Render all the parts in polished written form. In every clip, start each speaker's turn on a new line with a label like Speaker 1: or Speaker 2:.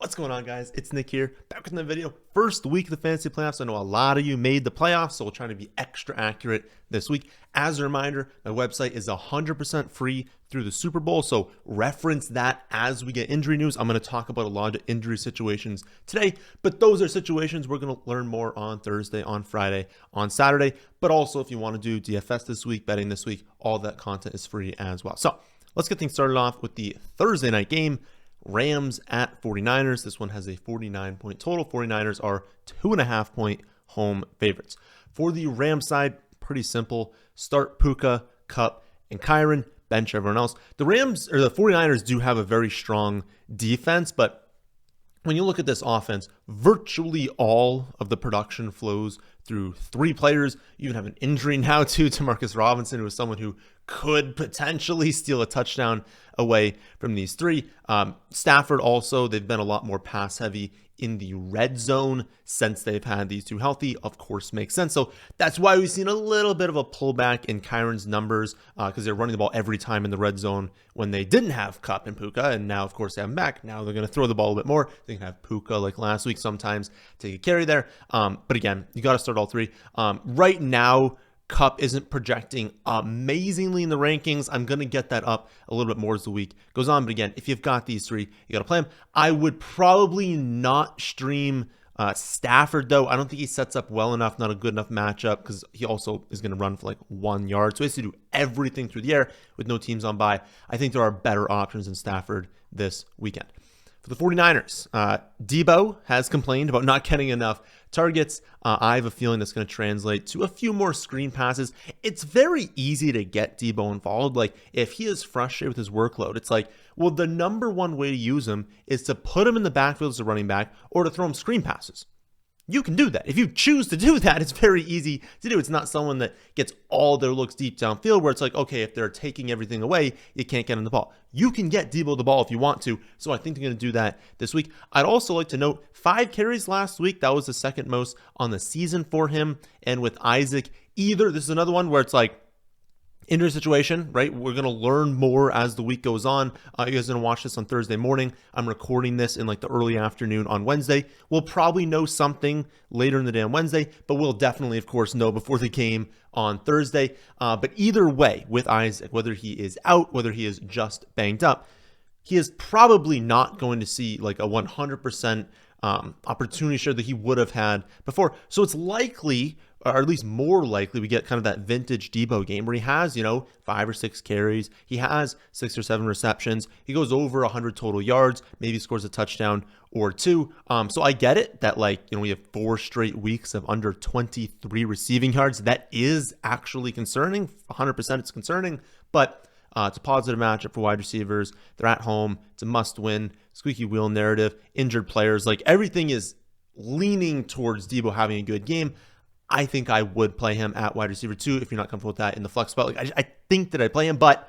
Speaker 1: What's going on, guys? It's Nick here, back with another video. First week of the fantasy playoffs. I know a lot of you made the playoffs, so we'll try to be extra accurate this week. As a reminder, my website is 100% free through the Super Bowl, so reference that as we get injury news. I'm going to talk about a lot of injury situations today, but those are situations we're going to learn more on Thursday, on Friday, on Saturday. But also, if you want to do DFS this week, betting this week, all that content is free as well. So let's get things started off with the Thursday night game. Rams at 49ers. This one has a 49-point total. 49ers are 2.5-point home favorites. For the Rams side, pretty simple. Start Puka, Kupp, and Kyren. Bench everyone else. The 49ers do have a very strong defense, but when you look at this offense, virtually all of the production flows through three players. You even have an injury now to Marcus Robinson, who is someone who could potentially steal a touchdown away from these three. Stafford also, they've been a lot more pass heavy in the red zone since they've had these two healthy, of course, makes sense. So that's why we've seen a little bit of a pullback in Kyren's numbers because they're running the ball every time in the red zone when they didn't have Kupp and Puka, and now, of course, they have them back. Now they're going to throw the ball a little bit more. They can have Puka like last week sometimes take a carry there. But again, you got to start all three. Right now, Kupp isn't projecting amazingly in the rankings. I'm going to get that up a little bit more as the week goes on. But again, if you've got these three, you got to play them. I would probably not stream Stafford, though. I don't think he sets up well enough, not a good enough matchup, because he also is going to run for like 1 yard. So he has to do everything through the air with no teams on bye. I think there are better options than Stafford this weekend. For the 49ers, Debo has complained about not getting enough targets. I have a feeling that's going to translate to a few more screen passes. It's very easy to get Debo involved. Like, if he is frustrated with his workload, it's like, well, the number one way to use him is to put him in the backfield as a running back or to throw him screen passes. You can do that. If you choose to do that, it's very easy to do. It's not someone that gets all their looks deep downfield where it's like, okay, if they're taking everything away, you can't get him the ball. You can get Debo the ball if you want to. So I think they're going to do that this week. I'd also like to note 5 carries last week. That was the second most on the season for him. And with Isaac, this is another one where it's like, injury situation, right? We're going to learn more as the week goes on. You guys are going to watch this on Thursday morning. I'm recording this in like the early afternoon on Wednesday. We'll probably know something later in the day on Wednesday, but we'll definitely, of course, know before the game on Thursday. But either way, with Isaac, whether he is out, whether he is just banged up, he is probably not going to see like a 100% opportunity share that he would have had before. So it's likely, or at least more likely, we get kind of that vintage Debo game where he has, 5 or 6 carries. He has 6 or 7 receptions. He goes over 100 total yards, maybe scores a touchdown or 2. So I get it that we have 4 straight weeks of under 23 receiving yards. That is actually concerning. 100% it's concerning, but it's a positive matchup for wide receivers. They're at home. It's a must-win, squeaky wheel narrative, injured players. Like, everything is leaning towards Debo having a good game. I think I would play him at wide receiver 2 if you're not comfortable with that in the flex spot. Like, I think that I'd play him, but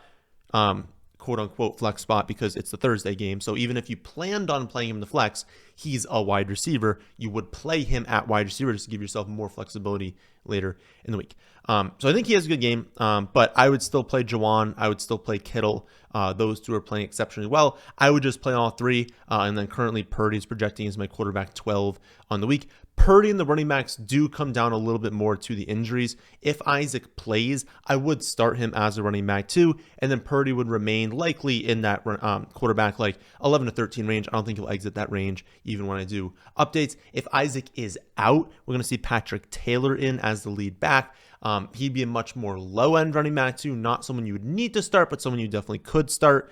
Speaker 1: quote-unquote flex spot because it's the Thursday game. So even if you planned on playing him in the flex, he's a wide receiver. You would play him at wide receiver just to give yourself more flexibility later in the week. So I think he has a good game, but I would still play Jawan. I would still play Kittle. Those two are playing exceptionally well. I would just play all three, and then currently Purdy's projecting as my quarterback 12 on the week. Purdy and the running backs do come down a little bit more to the injuries. If Isaac plays, I would start him as a running back too, and then Purdy would remain likely in that quarterback like 11 to 13 range. I don't think he'll exit that range even when I do updates. If Isaac is out, we're going to see Patrick Taylor in as the lead back. He'd be a much more low-end running back too, not someone you would need to start, but someone you definitely could start.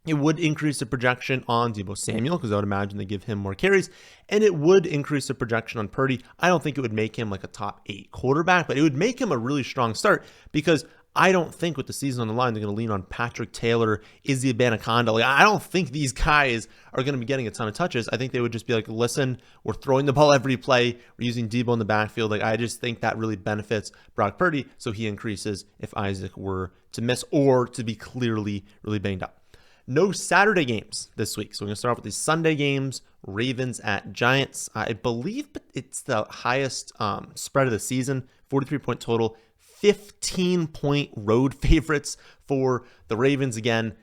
Speaker 1: It would increase the projection on Deebo Samuel because I would imagine they give him more carries, and it would increase the projection on Purdy. I don't think it would make him like a top 8 quarterback, but it would make him a really strong start because I don't think with the season on the line, they're going to lean on Patrick Taylor, Izzy Abanikanda. Like, I don't think these guys are going to be getting a ton of touches. I think they would just be like, listen, we're throwing the ball every play. We're using Deebo in the backfield. Like, I just think that really benefits Brock Purdy, so he increases if Isaac were to miss or to be clearly really banged up. No Saturday games this week. So we're going to start off with the Sunday games. Ravens at Giants. I believe it's the highest spread of the season, 43-point total. 15-point road favorites for the Ravens again.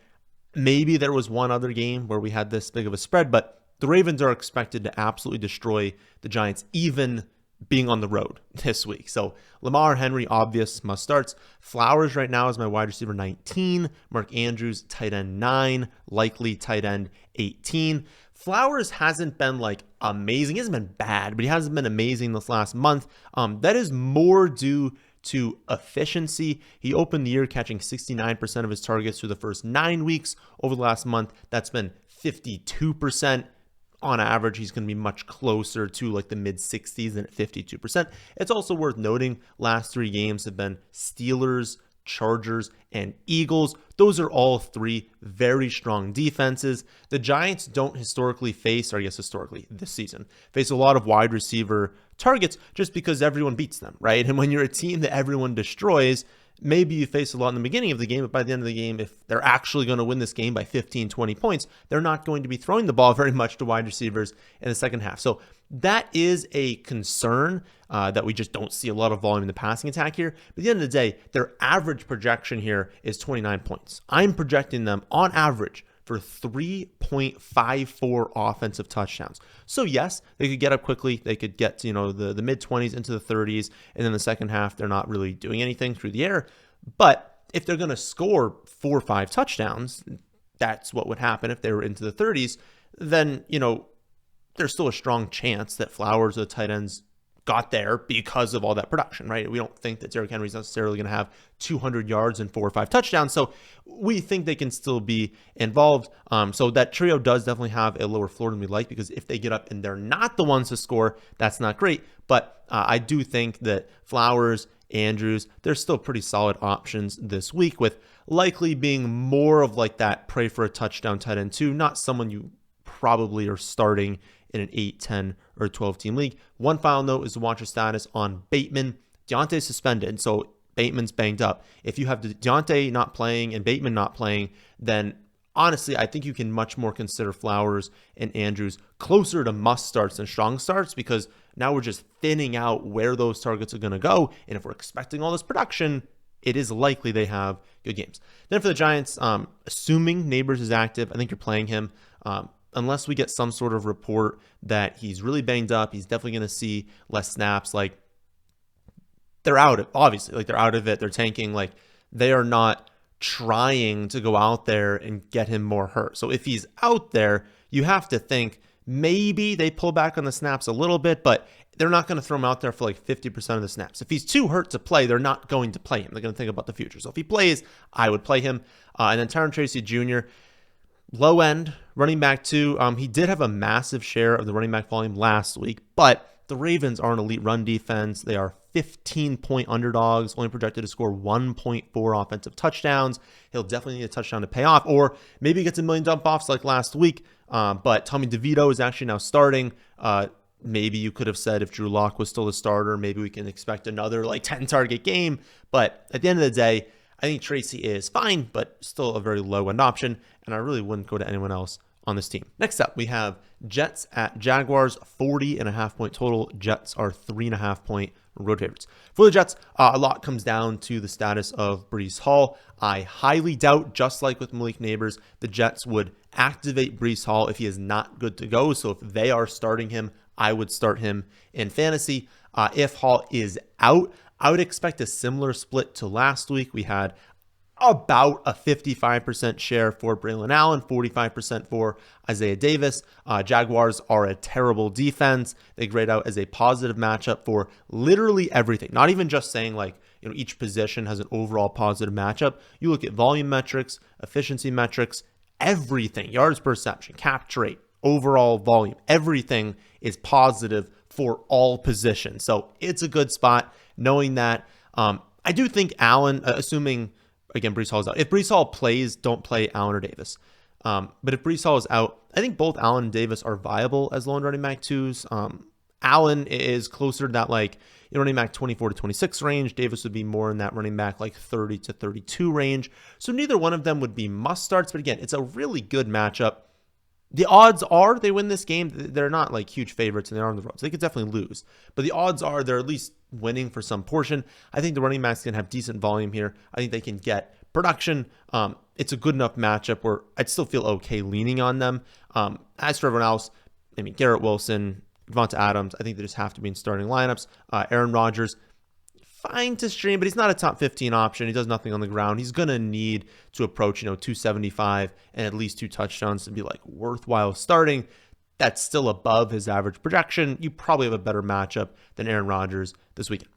Speaker 1: Maybe there was one other game where we had this big of a spread, but the Ravens are expected to absolutely destroy the Giants, even being on the road this week. So Lamar, Henry, obvious must starts. Flowers right now is my wide receiver 19. Mark Andrews, tight end 9. Likely tight end 18. Flowers hasn't been like amazing. He hasn't been bad, but he hasn't been amazing this last month. That is more due to efficiency. He opened the year catching 69% of his targets through the first 9 weeks. Over the last month, that's been 52%. On average, he's going to be much closer to like the mid 60s than at 52%. It's also worth noting last 3 games have been Steelers, Chargers, and Eagles. Those are all 3 very strong defenses. The Giants don't historically face, or I guess historically this season, face a lot of wide receiver targets just because everyone beats them, right? And when you're a team that everyone destroys, maybe you face a lot in the beginning of the game, but by the end of the game, if they're actually going to win this game by 15, 20 points, they're not going to be throwing the ball very much to wide receivers in the second half. So that is a concern that we just don't see a lot of volume in the passing attack here. But at the end of the day, their average projection here is 29 points. I'm projecting them on average for 3.54 offensive touchdowns. So yes, they could get up quickly. They could get to, the mid-20s into the 30s, and then the second half, they're not really doing anything through the air. But if they're going to score 4 or 5 touchdowns, that's what would happen if they were into the 30s, then, there's still a strong chance that Flowers or the tight ends got there because of all that production, right? We don't think that Derrick Henry is necessarily going to have 200 yards and 4 or 5 touchdowns. So we think they can still be involved. So that trio does definitely have a lower floor than we like, because if they get up and they're not the ones to score, that's not great. But I do think that Flowers, Andrews, they're still pretty solid options this week, with likely being more of like that pray for a touchdown tight end too, not someone you probably are starting in an 8, 10, or 12 team league. One final note is the watcher status on Bateman. Deontay's suspended, so Bateman's banged up. If you have Deontay not playing and Bateman not playing, then honestly, I think you can much more consider Flowers and Andrews closer to must starts than strong starts, because now we're just thinning out where those targets are going to go. And if we're expecting all this production, it is likely they have good games. Then for the Giants, assuming Neighbors is active, I think you're playing him. Unless we get some sort of report that he's really banged up, he's definitely going to see less snaps. Like, they're out of, obviously, like they're out of it. They're tanking. Like, they are not trying to go out there and get him more hurt. So if he's out there, you have to think maybe they pull back on the snaps a little bit, but they're not going to throw him out there for like 50% of the snaps. If he's too hurt to play, they're not going to play him. They're going to think about the future. So if he plays, I would play him. And then Tyron Tracy Jr., low end, running back 2. He did have a massive share of the running back volume last week, but the Ravens are an elite run defense. They are 15-point underdogs, only projected to score 1.4 offensive touchdowns. He'll definitely need a touchdown to pay off, or maybe he gets a million dump offs like last week. But Tommy DeVito is actually now starting. Maybe you could have said if Drew Lock was still the starter, maybe we can expect another like 10-target game. But at the end of the day, I think Tracy is fine, but still a very low-end option, and I really wouldn't go to anyone else on this team. Next up, we have Jets at Jaguars, 40.5-point total. Jets are 3.5-point road favorites. For the Jets, a lot comes down to the status of Breece Hall. I highly doubt, just like with Malik Neighbors, the Jets would activate Breece Hall if he is not good to go. So if they are starting him, I would start him in fantasy. If Hall is out, I would expect a similar split to last week. We had about a 55% share for Braylon Allen, 45% for Isaiah Davis. Jaguars are a terrible defense. They grade out as a positive matchup for literally everything. Not even just saying like, each position has an overall positive matchup. You look at volume metrics, efficiency metrics, everything, yards per reception, capture rate, overall volume, everything is positive for all positions. So it's a good spot knowing that. I do think Allen, assuming, again, Breece Hall is out. If Breece Hall plays, don't play Allen or Davis. But if Breece Hall is out, I think both Allen and Davis are viable as lone running back 2s. Allen is closer to that running back 24 to 26 range. Davis would be more in that running back 30 to 32 range. So neither one of them would be must starts. But again, it's a really good matchup. The odds are they win this game. They're not huge favorites and they're on the road, so they could definitely lose. But the odds are they're at least winning for some portion. I think the running backs can have decent volume here. I think they can get production. it's a good enough matchup where I'd still feel okay leaning on them. As for everyone else, I mean, Garrett Wilson, Devonta Adams, I think they just have to be in starting lineups. Aaron Rodgers, fine to stream, but he's not a top 15 option. He does nothing on the ground. He's going to need to approach, 275 and at least 2 touchdowns to be like worthwhile starting. That's still above his average projection. You probably have a better matchup than Aaron Rodgers this weekend.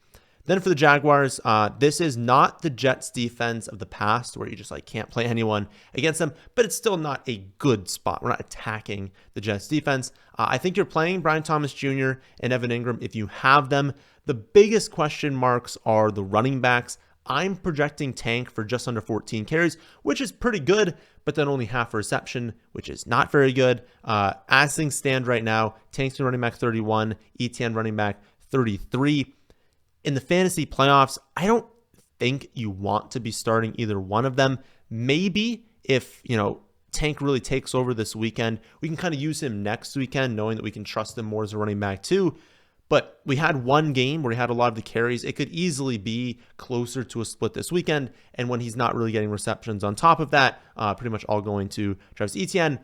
Speaker 1: Then for the Jaguars, this is not the Jets defense of the past where you just can't play anyone against them, but it's still not a good spot. We're not attacking the Jets defense. I think you're playing Brian Thomas Jr. and Evan Ingram if you have them. The biggest question marks are the running backs. I'm projecting Tank for just under 14 carries, which is pretty good, but then only half a reception, which is not very good. As things stand right now, Tank's running back 31, ETN running back 33. In the fantasy playoffs, I don't think you want to be starting either one of them. Maybe if, Tank really takes over this weekend, we can kind of use him next weekend, knowing that we can trust him more as a running back too. But we had one game where he had a lot of the carries. It could easily be closer to a split this weekend. And when he's not really getting receptions on top of that, pretty much all going to Travis Etienne.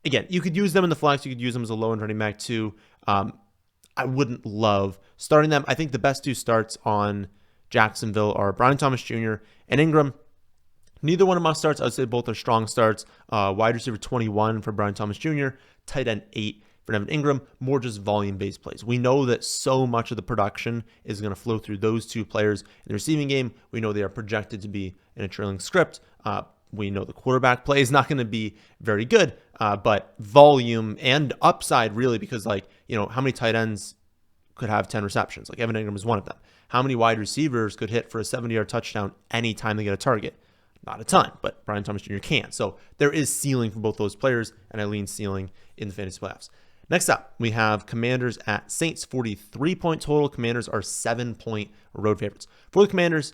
Speaker 1: Again, you could use them in the flex. You could use them as a low-end running back too. I wouldn't love starting them. I think the best 2 starts on Jacksonville are Brian Thomas Jr. and Ingram. Neither one of my starts. I would say both are strong starts. Wide receiver 21 for Brian Thomas Jr., tight end 8 for Evan Ingram, more just volume-based plays. We know that so much of the production is going to flow through those 2 players in the receiving game. We know they are projected to be in a trailing script. We know the quarterback play is not going to be very good, but volume and upside really, because how many tight ends could have 10 receptions? Evan Ingram is one of them. How many wide receivers could hit for a 70-yard touchdown anytime they get a target? Not a ton, but Brian Thomas Jr. can. So there is ceiling for both those players, and I lean ceiling in the fantasy playoffs. Next up, we have Commanders at Saints, 43-point total. Commanders are 7-point road favorites. For the Commanders,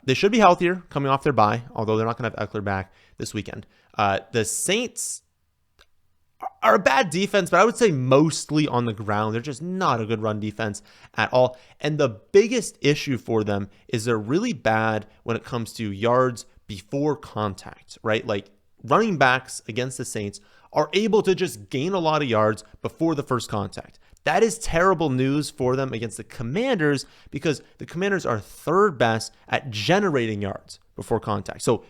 Speaker 1: they should be healthier coming off their bye, although they're not going to have Eckler back this weekend. The Saints are a bad defense, but I would say mostly on the ground. They're just not a good run defense at all. And the biggest issue for them is they're really bad when it comes to yards before contact, right? Running backs against the Saints are able to just gain a lot of yards before the first contact. That is terrible news for them against the Commanders because the Commanders are 3rd best at generating yards before contact. So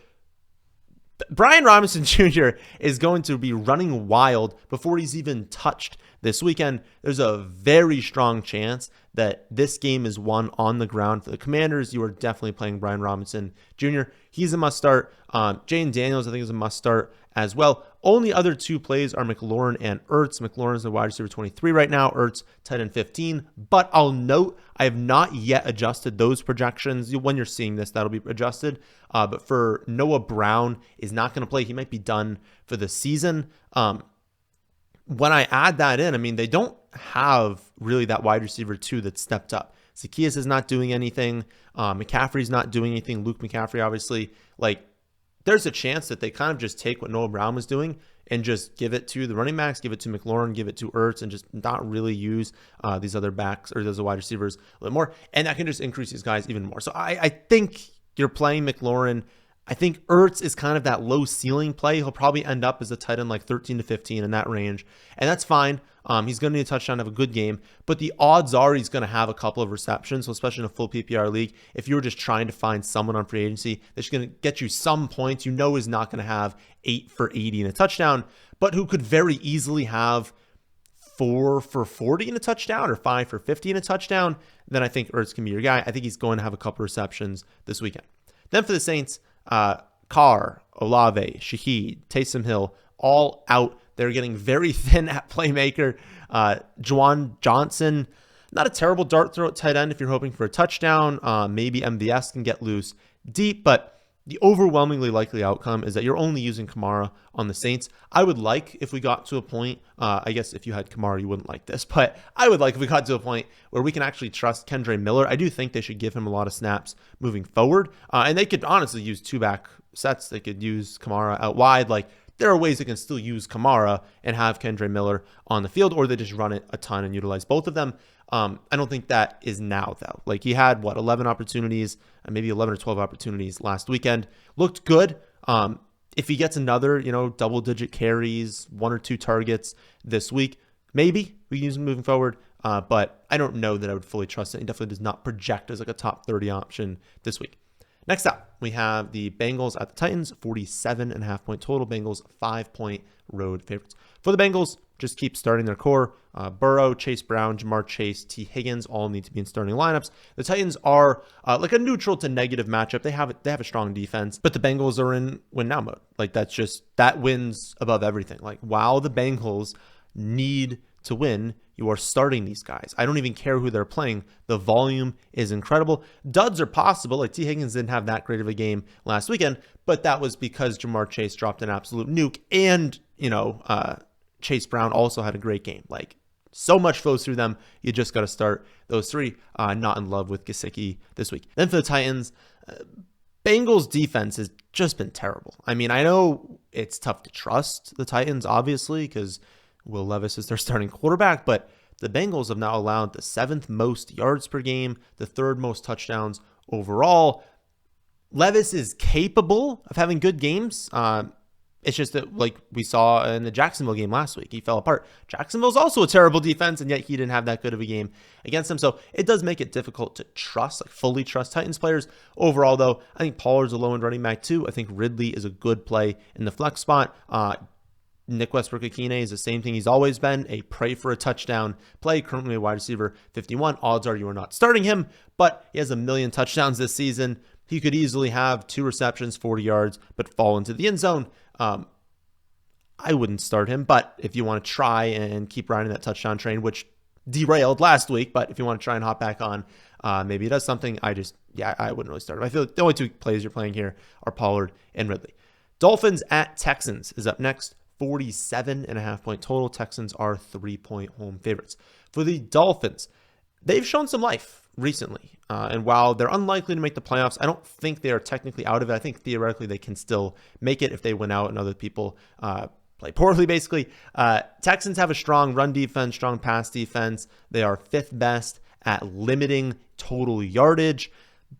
Speaker 1: Brian Robinson Jr. is going to be running wild before he's even touched this weekend. There's a very strong chance that this game is won on the ground for the Commanders. You are definitely playing Brian Robinson Jr. He's a must start. Jane Daniels, I think, is a must start as well. Only other 2 plays are McLaurin and Ertz. McLaurin is the wide receiver 23 right now. Ertz, tight end 15. But I'll note I have not yet adjusted those projections. When you're seeing this, that'll be adjusted. But for Noah Brown is not going to play. He might be done for the season. When I add that in, I mean, they don't have really that wide receiver 2 that stepped up. Zacchaeus is not doing anything. McCaffrey's not doing anything. Luke McCaffrey, obviously. There's a chance that they kind of just take what Noah Brown was doing and just give it to the running backs, give it to McLaurin, give it to Ertz, and just not really use these other backs or those wide receivers a little more. And that can just increase these guys even more. So I think you're playing McLaurin. I think Ertz is kind of that low ceiling play. He'll probably end up as a tight end 13 to 15 in that range. And that's fine. He's going to need a touchdown, have a good game. But the odds are he's going to have a couple of receptions, so especially in a full PPR league. If you were just trying to find someone on free agency that's going to get you some points, is not going to have 8 for 80 and a touchdown, but who could very easily have 4 for 40 in a touchdown or 5 for 50 in a touchdown, then I think Ertz can be your guy. I think he's going to have a couple receptions this weekend. Then for the Saints, Carr, Olave, Shaheed, Taysom Hill, all out. They're getting very thin at playmaker. Juwan Johnson, not a terrible dart throw at tight end if you're hoping for a touchdown. Maybe MVS can get loose deep, but the overwhelmingly likely outcome is that you're only using Kamara on the Saints. I would like if we got to a point, I guess if you had Kamara, you wouldn't like this, but I would like if we got to a point where we can actually trust Kendre Miller. I do think they should give him a lot of snaps moving forward. And they could honestly use 2-back sets. They could use Kamara out wide. There are ways they can still use Kamara and have Kendre Miller on the field, or they just run it a ton and utilize both of them. I don't think that is now, though. He had, 11 opportunities, maybe 11 or 12 opportunities last weekend. Looked good. If he gets another, double-digit carries, 1 or 2 targets this week, maybe we can use him moving forward. But I don't know that I would fully trust it. He definitely does not project as like a top 30 option this week. Next up, we have the Bengals at the Titans, 47.5-point total. Bengals 5-point road favorites. For the Bengals, just keep starting their core. Burrow, Chase Brown, Jamar Chase, T. Higgins all need to be in starting lineups. The Titans are like a neutral to negative matchup. They have a strong defense, but the Bengals are in win now mode. Like that wins above everything. Like while the Bengals need to win, you are starting these guys. I don't even care who they're playing. The volume is incredible. Duds are possible. Like T. Higgins didn't have that great of a game last weekend, but that was because Jamar Chase dropped an absolute nuke, and Chase Brown also had a great game. Like so much flows through them. You just got to start those three. Not in love with Gesicki this week. Then for the Titans, Bengals defense has just been terrible. I mean, I know it's tough to trust the Titans, obviously, because Will Levis is their starting quarterback, but the Bengals have now allowed the 7th most yards per game, the 3rd most touchdowns overall. Levis is capable of having good games. It's just that, like we saw in the Jacksonville game last week, he fell apart. Jacksonville's also a terrible defense, and yet he didn't have that good of a game against them. So it does make it difficult to trust, like fully trust Titans players. Overall, though, I think Pollard's a low-end running back too. I think Ridley is a good play in the flex spot. Nick Westbrook-Akine is the same thing he's always been, a pray for a touchdown play, currently a wide receiver 51. Odds are you are not starting him, but he has 1 million touchdowns this season. He could easily have 2 receptions, 40 yards, but fall into the end zone. I wouldn't start him, but if you want to try and keep riding that touchdown train, which derailed last week, but if you want to try and hop back on, maybe he does something. I wouldn't really start him. I feel like the only 2 plays you're playing here are Pollard and Ridley. Dolphins at Texans is up next. 47.5-point total. Texans are 3-point home favorites. For the Dolphins, they've shown some life recently. And while they're unlikely to make the playoffs, I don't think they are technically out of it. I think theoretically they can still make it if they win out and other people play poorly, basically. Texans have a strong run defense, strong pass defense. They are 5th best at limiting total yardage.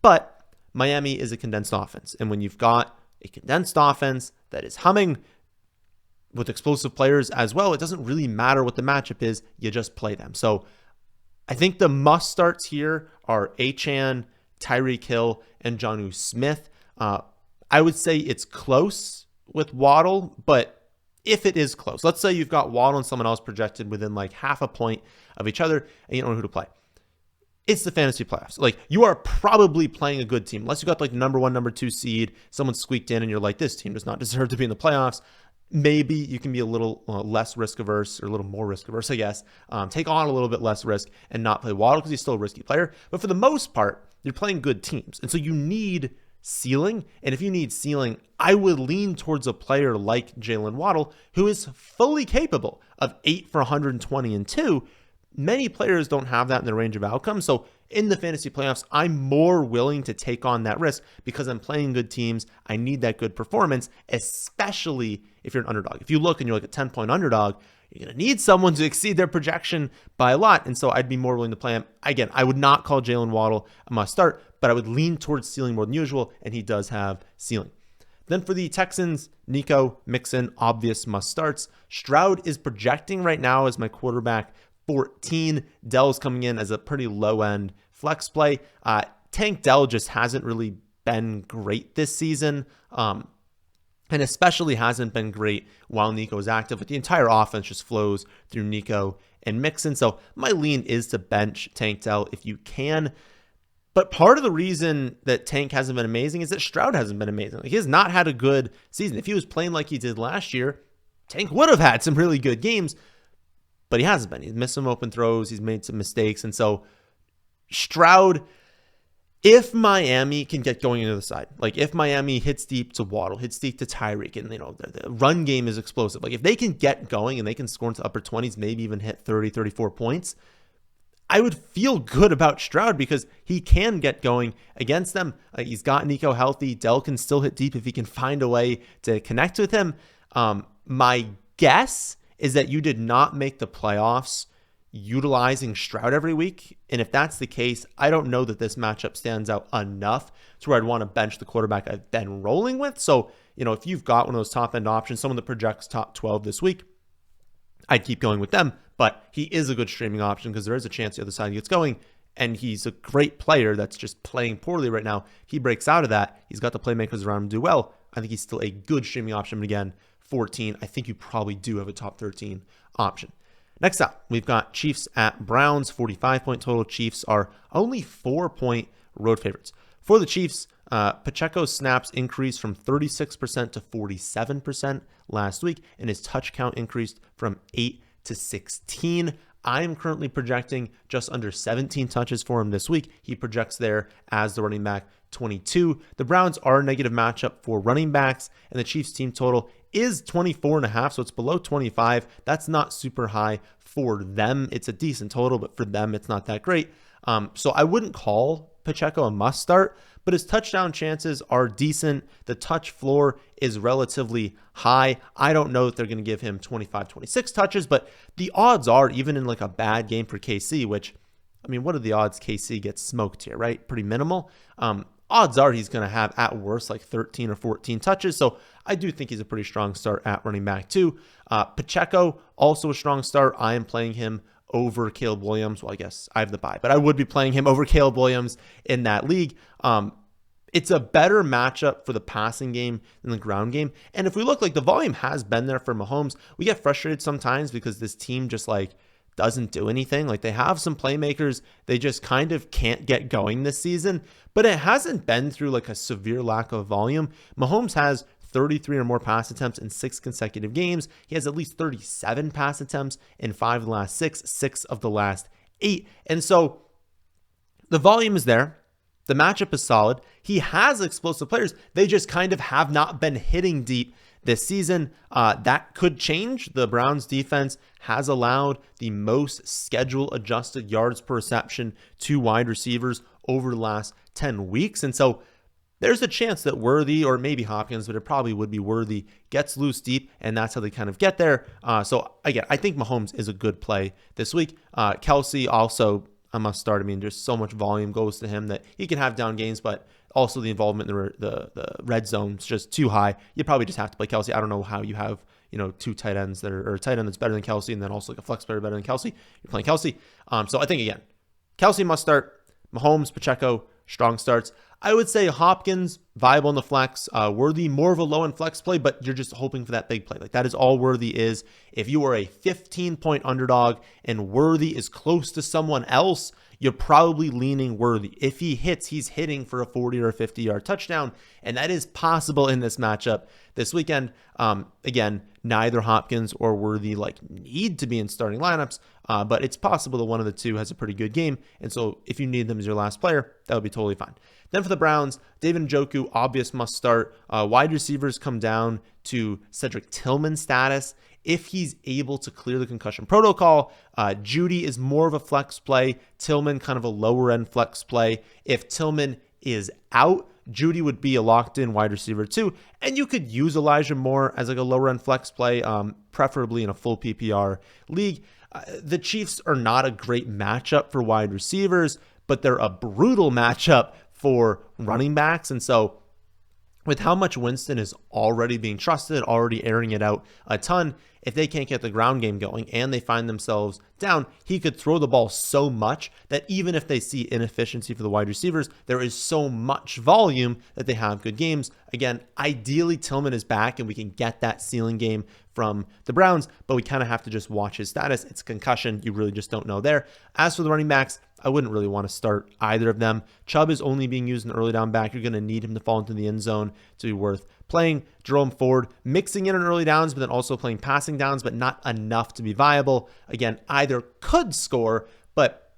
Speaker 1: But Miami is a condensed offense. And when you've got a condensed offense that is humming, with explosive players as well, it doesn't really matter what the matchup is. You just play them. So I think the must starts here are Achane, Tyreek Hill, and Jonnu Smith. I would say it's close with Waddle, but if it is close, let's say you've got Waddle and someone else projected within like half a point of each other and you don't know who to play. It's the fantasy playoffs. Like you are probably playing a good team. Unless you got like number 1, number 2 seed, someone squeaked in and you're like, this team does not deserve to be in the playoffs. Maybe you can be a little less risk averse, or a little more risk averse, I guess. Take on a little bit less risk and not play Waddle because he's still a risky player. But for the most part, you're playing good teams. And so you need ceiling. And if you need ceiling, I would lean towards a player like Jalen Waddle, who is fully capable of 8 for 120 and 2. Many players don't have that in their range of outcomes. So in the fantasy playoffs, I'm more willing to take on that risk because I'm playing good teams. I need that good performance, especially if you're an underdog. If you look and you're like a 10-point underdog, you're going to need someone to exceed their projection by a lot. And so I'd be more willing to play him. Again, I would not call Jalen Waddle a must start, but I would lean towards ceiling more than usual, and he does have ceiling. Then for the Texans, Nico, Mixon, obvious must starts. Stroud is projecting right now as my quarterback 14. Dell's coming in as a pretty low-end flex play. Tank Dell just hasn't really been great this season, and especially hasn't been great while Nico is active. But the entire offense just flows through Nico and Mixon. So my lean is to bench Tank Dell if you can. But part of the reason that Tank hasn't been amazing is that Stroud hasn't been amazing. Like, he has not had a good season. If he was playing like he did last year, Tank would have had some really good games. But he hasn't been. He's missed some open throws. He's made some mistakes. And so Stroud, if Miami can get going into the side, like if Miami hits deep to Waddle, hits deep to Tyreek, and the run game is explosive. Like if they can get going and they can score into upper 20s, maybe even hit 30, 34 points, I would feel good about Stroud because he can get going against them. He's got Nico healthy. Dell can still hit deep if he can find a way to connect with him. My guess is that you did not make the playoffs utilizing Stroud every week. And if that's the case, I don't know that this matchup stands out enough to where I'd want to bench the quarterback I've been rolling with. So, if you've got one of those top end options, someone that projects top 12 this week, I'd keep going with them. But he is a good streaming option because there is a chance the other side gets going. And he's a great player that's just playing poorly right now. He breaks out of that. He's got the playmakers around him to do well. I think he's still a good streaming option. But again, 14, I think you probably do have a top 13 option. Next up, we've got Chiefs at Browns, 45-point total. Chiefs are only 4-point road favorites. For the Chiefs, Pacheco's snaps increased from 36% to 47% last week, and his touch count increased from 8 to 16. I am currently projecting just under 17 touches for him this week. He projects there as the running back 22. The Browns are a negative matchup for running backs, and the Chiefs team total is 24.5, so it's below 25. That's not super high for them. It's a decent total, but for them, it's not that great. So I wouldn't call Pacheco a must start, but his touchdown chances are decent. The touch floor is relatively high. I don't know if they're going to give him 25, 26 touches, but the odds are, even in like a bad game for KC, which, what are the odds KC gets smoked here, right? Pretty minimal. Odds are he's going to have at worst like 13 or 14 touches. So I do think he's a pretty strong start at running back too. Pacheco, also a strong start. I am playing him over Caleb Williams. Well, I guess I have the bye, but I would be playing him over Caleb Williams in that league. It's a better matchup for the passing game than the ground game. And if we look, like, the volume has been there for Mahomes. We get frustrated sometimes because this team just doesn't do anything. Like, they have some playmakers. They just kind of can't get going this season, but it hasn't been through like a severe lack of volume. Mahomes has 33 or more pass attempts in 6 consecutive games. He has at least 37 pass attempts in 5 of the last 6 of the last 8. And so the volume is there. The matchup is solid. He has explosive players. They just kind of have not been hitting deep this season. That could change. The Browns defense has allowed the most schedule adjusted yards per reception to wide receivers over the last 10 weeks. And so there's a chance that Worthy, or maybe Hopkins, but it probably would be Worthy, gets loose deep, and that's how they kind of get there. So again, I think Mahomes is a good play this week. Kelsey also a must start. Just so much volume goes to him that he can have down games, but also the involvement in the red zone is just too high. You probably just have to play Kelsey. I don't know how you have 2 tight ends or a tight end that's better than Kelsey, and then also like a flex player better than Kelsey. You're playing Kelsey. So I think, again, Kelsey must start. Mahomes, Pacheco, strong starts. I would say Hopkins, viable in the flex. Worthy, more of a low-end flex play, but you're just hoping for that big play. Like, that is all Worthy is. If you are a 15-point underdog and Worthy is close to someone else, you're probably leaning Worthy. If he hits, he's hitting for a 40 or a 50-yard touchdown, and that is possible in this matchup this weekend. Again, neither Hopkins or Worthy need to be in starting lineups, but it's possible that one of the two has a pretty good game, and so if you need them as your last player, that would be totally fine. Then for the Browns, David Njoku, obvious must start. Wide receivers come down to Cedric Tillman status. If he's able to clear the concussion protocol, Judy is more of a flex play. Tillman kind of a lower end flex play. If Tillman is out, Judy would be a locked in wide receiver too. And you could use Elijah Moore as like a lower end flex play, preferably in a full PPR league. The Chiefs are not a great matchup for wide receivers, but they're a brutal matchup for running backs. And so with how much Winston is already being trusted, already airing it out a ton, if they can't get the ground game going and they find themselves down, he could throw the ball so much that even if they see inefficiency for the wide receivers, there is so much volume that they have good games. Again, ideally Tillman is back and we can get that ceiling game from the Browns, but we kind of have to just watch his status. It's concussion. You really just don't know there. As for the running backs, I wouldn't really want to start either of them. Chubb is only being used in early down back. You're going to need him to fall into the end zone to be worth playing. Jerome Ford mixing in on early downs, but then also playing passing downs, but not enough to be viable. Again, either could score, but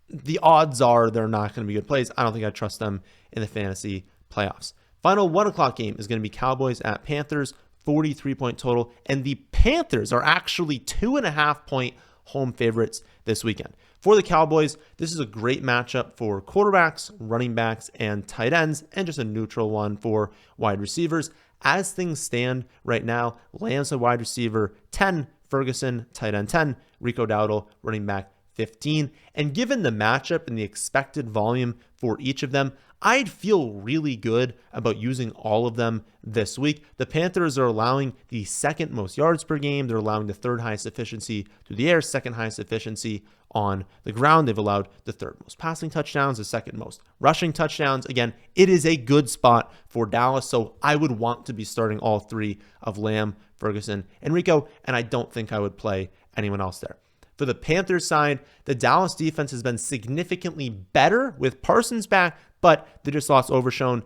Speaker 1: the odds are they're not going to be good plays. I don't think I trust them in the fantasy playoffs. Final 1 o'clock game is going to be Cowboys at Panthers, 43-point total, and the Panthers are actually 2.5-point home favorites this weekend. For the Cowboys, this is a great matchup for quarterbacks, running backs, and tight ends, and just a neutral one for wide receivers. As things stand right now, Lance a wide receiver 10, Ferguson tight end 10, Rico Dowdle running back 15. And given the matchup and the expected volume for each of them, I'd feel really good about using all of them this week. The Panthers are allowing the second most yards per game. They're allowing the third highest efficiency through the air, second highest efficiency on the ground. They've allowed the third most passing touchdowns, the second most rushing touchdowns. Again, it is a good spot for Dallas, so I would want to be starting all three of Lamb, Ferguson, and Rico, and I don't think I would play anyone else there. For the Panthers side, the Dallas defense has been significantly better with Parsons back, but they just lost Overshown.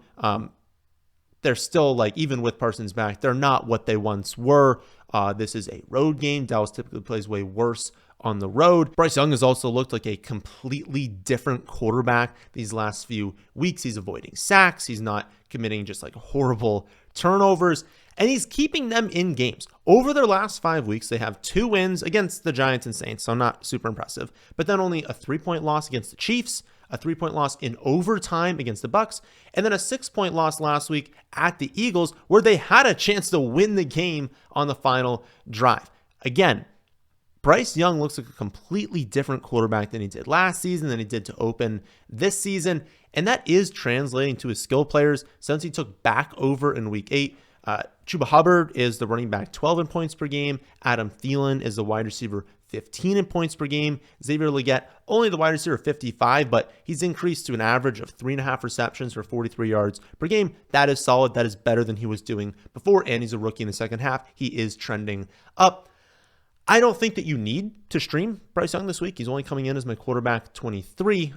Speaker 1: They're still, like, even with Parsons back, they're not what they once were. This is a road game. Dallas typically plays way worse on the road. Bryce Young has also looked like a completely different quarterback these last few weeks. He's avoiding sacks. He's not committing just like horrible turnovers, and he's keeping them in games. Over their last 5 weeks, they have 2 wins against the Giants and Saints, so not super impressive, but then only a 3-point loss against the Chiefs, a 3-point loss in overtime against the Bucs, and then a 6-point loss last week at the Eagles, where they had a chance to win the game on the final drive. Again, Bryce Young looks like a completely different quarterback than he did last season, than he did to open this season, and that is translating to his skill players since he took back over in Week 8. Chuba Hubbard is the running back 12 in points per game. Adam Thielen is the wide receiver 15 in points per game. Xavier Legette, only the wide receiver 55, but he's increased to an average of 3.5 receptions for 43 yards per game. That is solid. That is better than he was doing before, and he's a rookie in the second half. He is trending up. I don't think that you need to stream Bryce Young this week. He's only coming in as my quarterback 23.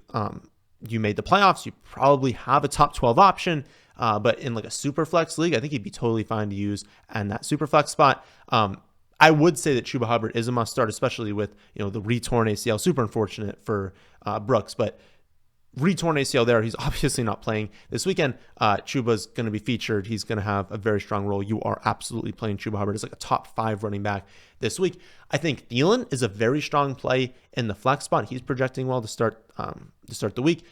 Speaker 1: You made the playoffs. You probably have a top 12 option. But in like a super flex league, I think he'd be totally fine to use in that super flex spot. I would say that Chuba Hubbard is a must start, especially with, the re-torn ACL. Super unfortunate for Brooks, but re-torn ACL there. He's obviously not playing this weekend. Chuba's going to be featured. He's going to have a very strong role. You are absolutely playing Chuba Hubbard as like a top 5 running back this week. I think Thielen is a very strong play in the flex spot. He's projecting well to start the week.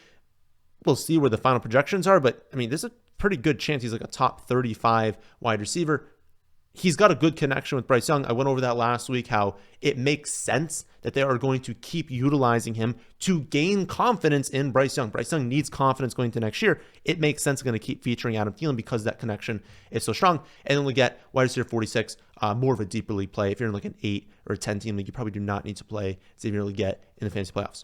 Speaker 1: We'll see where the final projections are, but I mean, there's a pretty good chance he's like a top 35 wide receiver. He's got a good connection with Bryce Young. I went over that last week, how it makes sense that they are going to keep utilizing him to gain confidence in Bryce Young. Bryce Young needs confidence going into next year. It makes sense going to keep featuring Adam Thielen because that connection is so strong. And then we get wide receiver 46, more of a deeper league play. If you're in like an 8 or a 10 team league, you probably do not need to play Xavier Legette in the fantasy playoffs.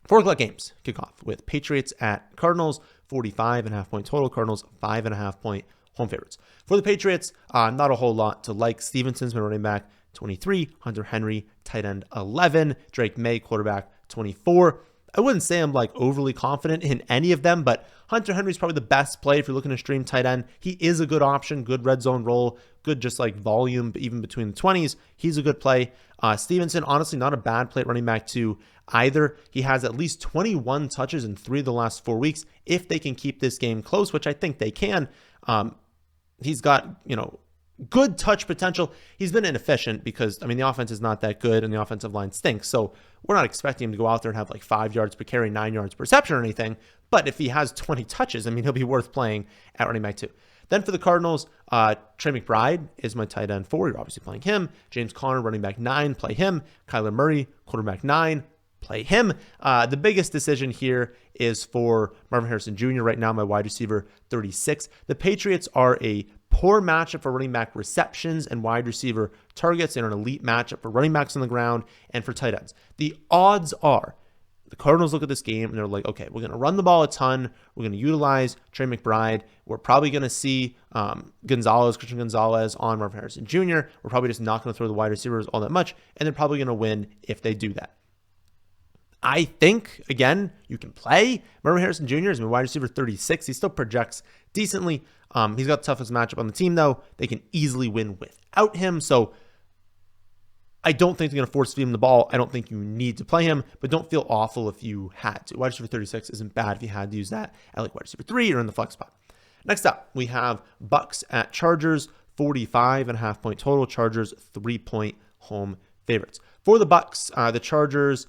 Speaker 1: 4 o'clock games kick off with Patriots at Cardinals, 45.5 point total. Cardinals, 5.5 point home favorites. For the Patriots, not a whole lot to like. Stevenson's been running back 23, Hunter Henry, tight end 11, Drake May, quarterback 24. I wouldn't say I'm like overly confident in any of them, but Hunter Henry's probably the best play if you're looking to stream tight end. He is a good option, good red zone role, good just like volume, even between the 20s. He's a good play. Stevenson, honestly, not a bad play at running back 2 either. He has at least 21 touches in 3 of the last 4 weeks. If they can keep this game close, which I think they can, he's got, good touch potential. He's been inefficient because, the offense is not that good and the offensive line stinks. So we're not expecting him to go out there and have like 5 yards per carry, 9 yards per reception or anything. But if he has 20 touches, he'll be worth playing at running back 2. Then for the Cardinals, Trey McBride is my tight end 4. You're obviously playing him. James Conner, running back 9, play him. Kyler Murray, quarterback 9, play him. The biggest decision here is for Marvin Harrison Jr. right now, my wide receiver 36. The Patriots are a poor matchup for running back receptions and wide receiver targets, and an elite matchup for running backs on the ground and for tight ends. The odds are the Cardinals look at this game and they're like, okay, we're going to run the ball a ton. We're going to utilize Trey McBride. We're probably going to see Christian Gonzalez on Marvin Harrison Jr. We're probably just not going to throw the wide receivers all that much, and they're probably going to win if they do that. I think, again, you can play Marvin Harrison Jr. as my wide receiver 36. He still projects decently. He's got the toughest matchup on the team, though. They can easily win without him. So I don't think they're going to force feed him the ball. I don't think you need to play him, but don't feel awful if you had to. Wide receiver 36 isn't bad if you had to use that at like wide receiver 3 or in the flex spot. Next up, we have Bucs at Chargers, 45.5 point total. Chargers, 3-point home favorites. For the Bucs, the Chargers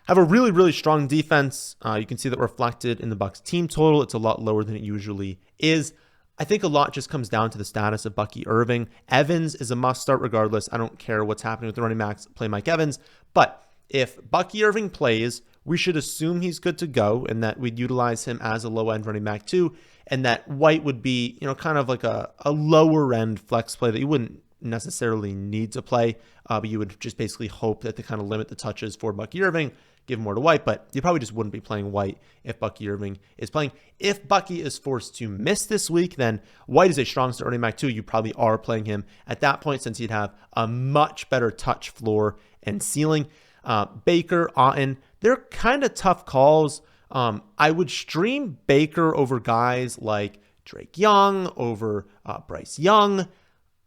Speaker 1: have a really, really strong defense. You can see that reflected in the Bucs team total. It's a lot lower than it usually is. I think a lot just comes down to the status of Bucky Irving. Evans is a must start regardless. I don't care what's happening with the running backs. Play Mike Evans. But if Bucky Irving plays, we should assume he's good to go and that we'd utilize him as a low-end running back too, and that White would be, kind of like a lower-end flex play that you wouldn't necessarily need to play, but you would just basically hope that they kind of limit the touches for Bucky Irving, give more to White, but you probably just wouldn't be playing White if Bucky Irving is playing. If Bucky is forced to miss this week, then White is a strong start running back too. You probably are playing him at that point since he'd have a much better touch floor and ceiling. Baker, Otton, they're kind of tough calls. I would stream Baker over guys like Drake Young, over Bryce Young.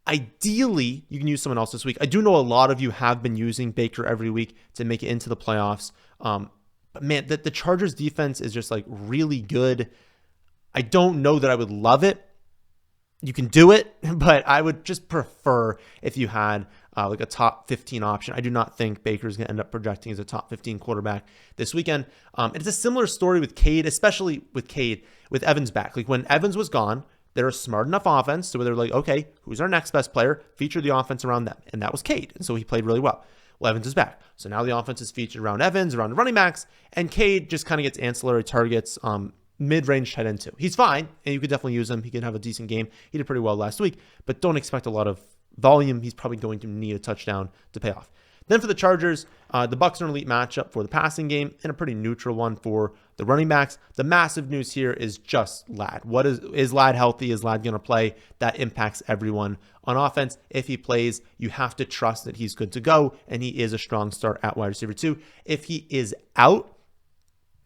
Speaker 1: Ideally, you can use someone else this week. I do know a lot of you have been using Baker every week to make it into the playoffs. But man, the Chargers defense is just like really good. I don't know that I would love it. You can do it, but I would just prefer if you had like a top 15 option. I do not think Baker is going to end up projecting as a top 15 quarterback this weekend. It's a similar story with Cade, especially with Cade, with Evans back. Like when Evans was gone, they're a smart enough offense so where they're like, okay, who's our next best player? Feature the offense around them. And that was Cade. And so he played really well. Well, Evans is back. So now the offense is featured around Evans, around the running backs, and Cade just kind of gets ancillary targets, mid-range tight end too. He's fine, and you could definitely use him. He can have a decent game. He did pretty well last week, but don't expect a lot of volume. He's probably going to need a touchdown to pay off. Then for the Chargers, the Bucs are an elite matchup for the passing game and a pretty neutral one for the running backs. The massive news here is just Ladd. Is Ladd healthy? Is Ladd going to play? That impacts everyone on offense. If he plays, you have to trust that he's good to go, and he is a strong start at wide receiver too. If he is out,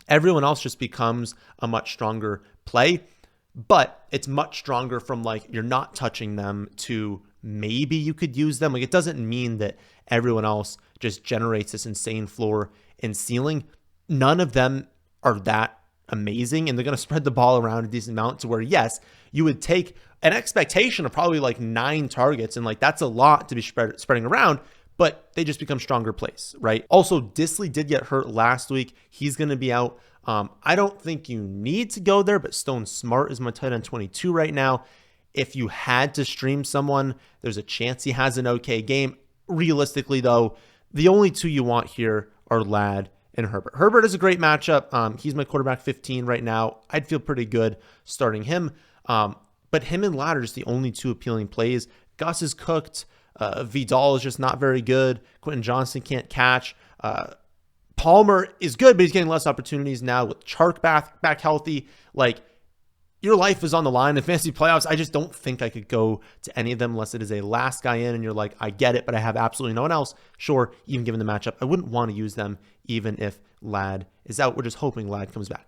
Speaker 1: everyone else just becomes a much stronger play, but it's much stronger from like you're not touching them to maybe you could use them. Like it doesn't mean that everyone else just generates this insane floor and ceiling. None of them are that amazing, and they're going to spread the ball around a decent amount to where, yes, you would take an expectation of probably like 9 targets, and like that's a lot to be spreading around, but they just become stronger plays, right? Also, Disley did get hurt last week. He's going to be out. I don't think you need to go there, but Stone Smart is my tight end 22 right now. If you had to stream someone, there's a chance he has an okay game. Realistically, though, the only 2 you want here are Ladd and Herbert. Herbert is a great matchup. He's my quarterback 15 right now. I'd feel pretty good starting him. But him and Ladd are just the only 2 appealing plays. Gus is cooked. Vidal is just not very good. Quentin Johnson can't catch. Palmer is good, but he's getting less opportunities now with Chark back healthy. Like, your life is on the line in fantasy playoffs. I just don't think I could go to any of them unless it is a last guy in and you're like, I get it, but I have absolutely no one else. Sure, even given the matchup, I wouldn't want to use them even if Ladd is out. We're just hoping Ladd comes back.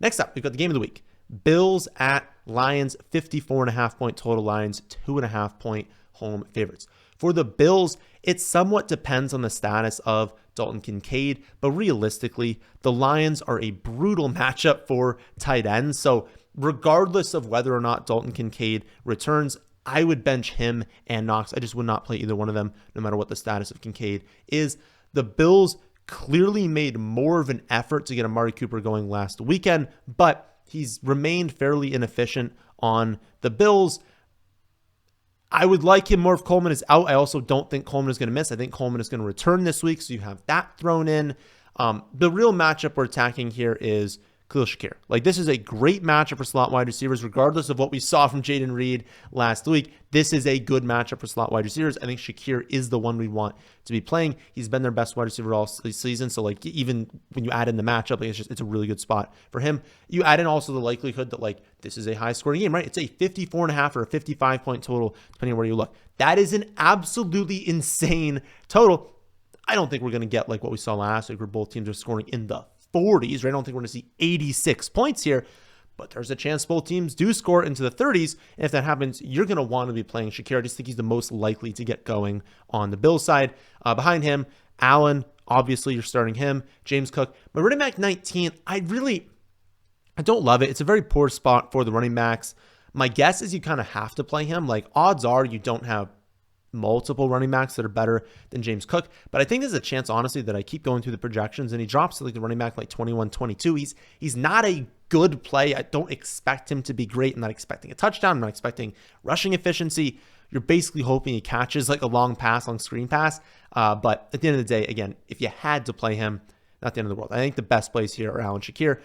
Speaker 1: Next up, we've got the game of the week. Bills at Lions, 54.5 point total. Lions, 2.5 point home favorites. For the Bills, it somewhat depends on the status of Dalton Kincaid, but realistically, the Lions are a brutal matchup for tight ends. So regardless of whether or not Dalton Kincaid returns, I would bench him and Knox. I just would not play either one of them, no matter what the status of Kincaid is. The Bills clearly made more of an effort to get Amari Cooper going last weekend, but he's remained fairly inefficient on the Bills. I would like him more if Coleman is out. I also don't think Coleman is going to miss. I think Coleman is going to return this week, so you have that thrown in. The real matchup we're attacking here is Khalil Shakir. Like, this is a great matchup for slot wide receivers, regardless of what we saw from Jaden Reed last week. This is a good matchup for slot wide receivers. I think Shakir is the one we want to be playing. He's been their best wide receiver all season. So, like, even when you add in the matchup, like, it's a really good spot for him. You add in also the likelihood that, like, this is a high scoring game, right? It's a 54.5 or a 55 point total, depending on where you look. That is an absolutely insane total. I don't think we're going to get like what we saw last week where both teams are scoring in the 40s, right? I don't think we're going to see 86 points here, but there's a chance both teams do score into the 30s. And if that happens, you're going to want to be playing Shakir. I just think he's the most likely to get going on the Bills side. Behind him, Allen, obviously you're starting him. James Cook. My running back 19, I don't love it. It's a very poor spot for the running backs. My guess is you kind of have to play him. Like, odds are you don't have multiple running backs that are better than James Cook. But I think there's a chance, honestly, that I keep going through the projections and he drops to like the running back like 21, 22. He's not a good play. I don't expect him to be great. I'm not expecting a touchdown. I'm not expecting rushing efficiency. you're basically hoping he catches like a long screen pass. But at the end of the day, again, if you had to play him, not the end of the world. I think the best plays here are Allen Shakir.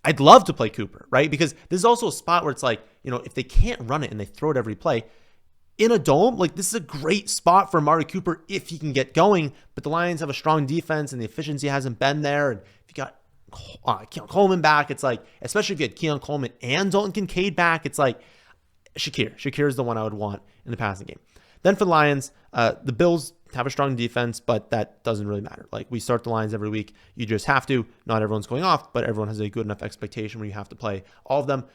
Speaker 1: I'd love to play Cooper, right? Because this is also a spot where it's like, if they can't run it and they throw it every play, in a dome, like this is a great spot for Amari Cooper if he can get going. But the Lions have a strong defense and the efficiency hasn't been there. And if you got Keon Coleman back, it's like, especially if you had Keon Coleman and Dalton Kincaid back, it's like Shakir is the one I would want in the passing game. Then for the Lions, the Bills have a strong defense, but that doesn't really matter. Like, we start the Lions every week. You just have to. Not everyone's going off, but everyone has a good enough expectation where you have to play all of them.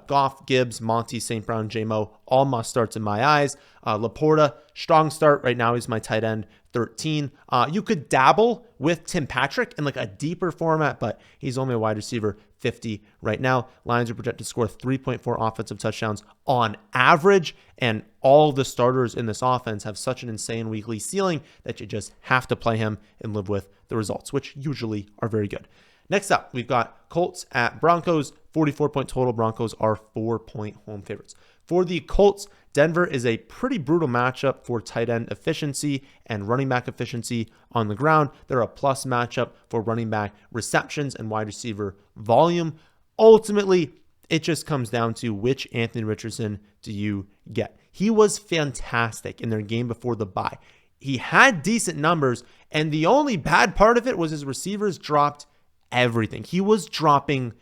Speaker 1: Goff, Gibbs, Monty, St. Brown, J-Mo, all must starts in my eyes. Laporta, strong start. Right now he's my tight end, 13. You could dabble with Tim Patrick in like a deeper format, but he's only a wide receiver, 50 right now. Lions are projected to score 3.4 offensive touchdowns on average, and all the starters in this offense have such an insane weekly ceiling that you just have to play him and live with the results, which usually are very good. Next up, we've got Colts at Broncos, 44-point total. Broncos are 4-point home favorites. For the Colts, Denver is a pretty brutal matchup for tight end efficiency and running back efficiency on the ground. They're a plus matchup for running back receptions and wide receiver volume. Ultimately, it just comes down to which Anthony Richardson do you get. He was fantastic in their game before the bye. He had decent numbers, and the only bad part of it was his receivers dropped everything. He was dropping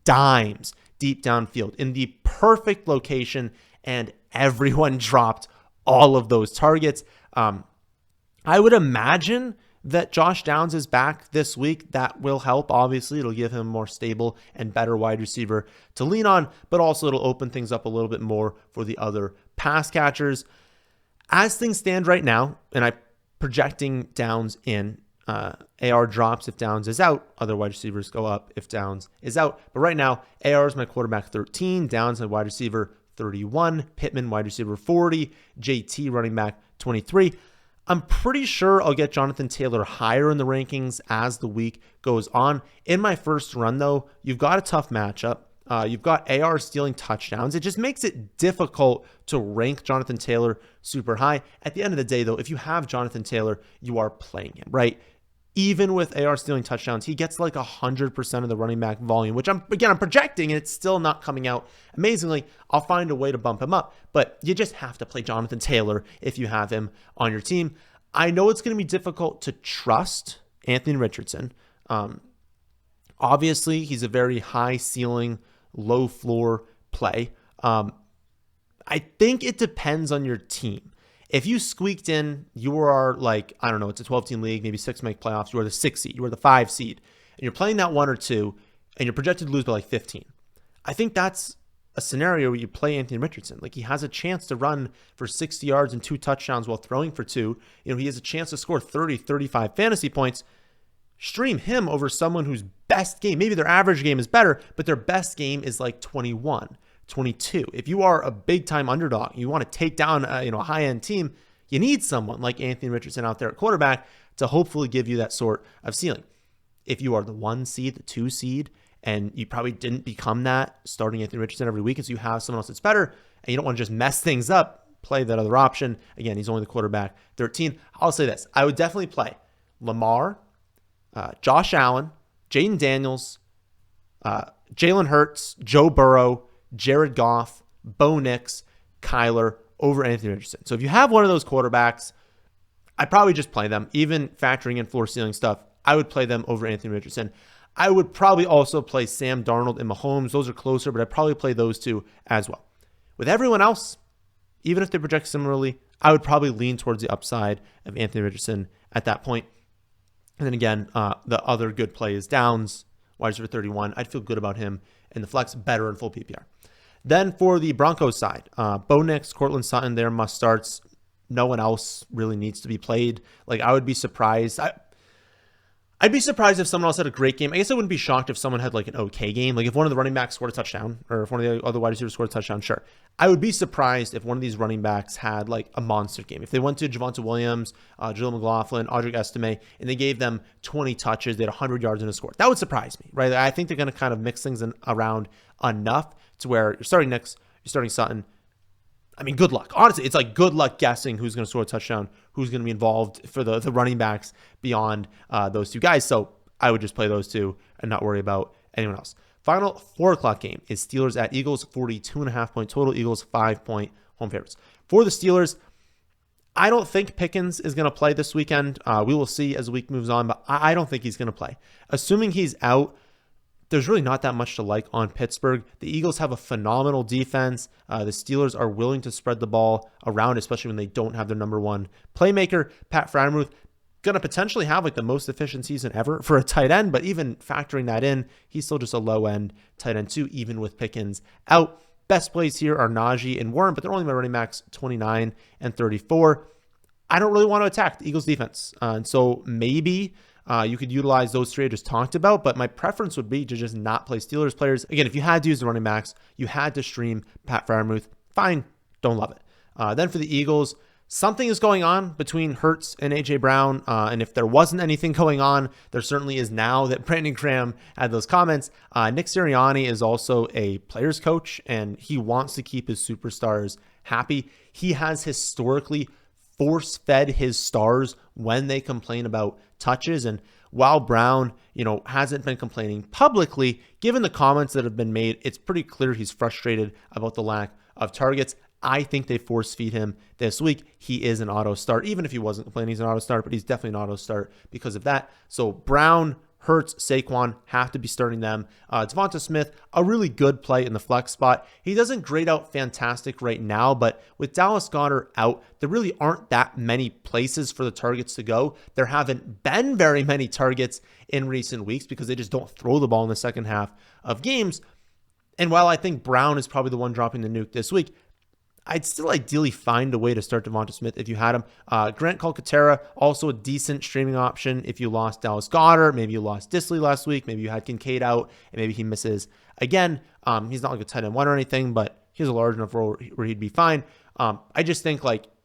Speaker 1: dimes deep downfield in the perfect location, and everyone dropped all of those targets. I would imagine that Josh Downs is back this week. That will help. Obviously, it'll give him a more stable and better wide receiver to lean on, but also it'll open things up a little bit more for the other pass catchers. As things stand right now, and I'm projecting Downs in, AR drops if Downs is out. Other wide receivers go up if Downs is out. But right now, AR is my quarterback 13. Downs my wide receiver 31. Pittman wide receiver 40. JT running back 23. I'm pretty sure I'll get Jonathan Taylor higher in the rankings as the week goes on. In my first run, though, you've got a tough matchup. You've got AR stealing touchdowns. It just makes it difficult to rank Jonathan Taylor super high. At the end of the day, though, if you have Jonathan Taylor, you are playing him, right? Even with AR stealing touchdowns, he gets like 100% of the running back volume, which I'm projecting, and it's still not coming out amazingly. I'll find a way to bump him up, but you just have to play Jonathan Taylor if you have him on your team. I know it's going to be difficult to trust Anthony Richardson. Obviously, he's a very high ceiling, low floor play. I think it depends on your team. If you squeaked in, you are like, I don't know, it's a 12-team league, maybe 6 make playoffs, you are the 6 seed, you are the 5 seed, and you're playing that 1 or 2, and you're projected to lose by like 15. I think that's a scenario where you play Anthony Richardson. Like, he has a chance to run for 60 yards and 2 touchdowns while throwing for 2. He has a chance to score 30, 35 fantasy points. Stream him over someone whose best game, maybe their average game is better, but their best game is like 21. 22. If you are a big-time underdog, you want to take down a high-end team, you need someone like Anthony Richardson out there at quarterback to hopefully give you that sort of ceiling. If you are the 1 seed, the 2 seed, and you probably didn't become that starting Anthony Richardson every week, and so you have someone else that's better, and you don't want to just mess things up, play that other option. Again, he's only the quarterback 13. I'll say this. I would definitely play Lamar, Josh Allen, Jaden Daniels, Jalen Hurts, Joe Burrow, Jared Goff, Bo Nix, Kyler over Anthony Richardson. So if you have one of those quarterbacks, I'd probably just play them. Even factoring in floor ceiling stuff, I would play them over Anthony Richardson. I would probably also play Sam Darnold and Mahomes. Those are closer, but I'd probably play those two as well. With everyone else, even if they project similarly, I would probably lean towards the upside of Anthony Richardson at that point. And then again, the other good play is Downs, wide receiver 31. I'd feel good about him in the flex, better in full PPR. Then for the Broncos side, Bo Nix, Courtland Sutton, they're must starts. No one else really needs to be played. Like, I would be surprised. I'd be surprised if someone else had a great game. I guess I wouldn't be shocked if someone had like an okay game. Like, if one of the running backs scored a touchdown, or if one of the other wide receivers scored a touchdown, sure. I would be surprised if one of these running backs had like a monster game. If they went to Javonte Williams, Jaleel McLaughlin, Audric Estime, and they gave them 20 touches, they had 100 yards and a score. That would surprise me, right? I think they're going to kind of mix things around enough to where you're starting Nix, you're starting Sutton. I mean, good luck. Honestly, it's like good luck guessing who's going to score a touchdown, who's going to be involved for the running backs beyond those two guys. So I would just play those two and not worry about anyone else. Final 4 o'clock game is Steelers at Eagles, 42.5 point total. Eagles 5-point home favorites. For the Steelers, I don't think Pickens is going to play this weekend. We will see as the week moves on, but I don't think he's going to play. Assuming he's out, there's really not that much to like on Pittsburgh. The Eagles have a phenomenal defense. The Steelers are willing to spread the ball around, especially when they don't have their number one playmaker. Pat Freiermuth going to potentially have like the most efficient season ever for a tight end, but even factoring that in, he's still just a low-end tight end too, even with Pickens out. Best plays here are Najee and Warren, but they're only my running backs 29 and 34. I don't really want to attack the Eagles defense. And so maybe you could utilize those three I just talked about, but my preference would be to just not play Steelers players. Again, if you had to use the running backs, you had to stream Pat Freiermuth. Fine, don't love it. Then for the Eagles, something is going on between Hurts and A.J. Brown, and if there wasn't anything going on, there certainly is now that Brandon Graham had those comments. Nick Sirianni is also a player's coach, and he wants to keep his superstars happy. He has historically force-fed his stars when they complain about touches, and while Brown, hasn't been complaining publicly, given the comments that have been made, it's pretty clear he's frustrated about the lack of targets. I think they force feed him this week. He is an auto start. Even if he wasn't complaining, he's an auto start, but he's definitely an auto start because of that. So Brown, Hurts, Saquon have to be starting them. Devonta Smith, a really good play in the flex spot. He doesn't grade out fantastic right now, but with Dallas Goedert out, there really aren't that many places for the targets to go. There haven't been very many targets in recent weeks because they just don't throw the ball in the second half of games. And while I think Brown is probably the one dropping the nuke this week, I'd still ideally find a way to start Devonta Smith if you had him. Grant Calcaterra, also a decent streaming option if you lost Dallas Goedert. Maybe you lost Disley last week. Maybe you had Kincaid out, and maybe he misses again. He's not like a tight end one or anything, but he's a large enough role where he'd be fine. I just think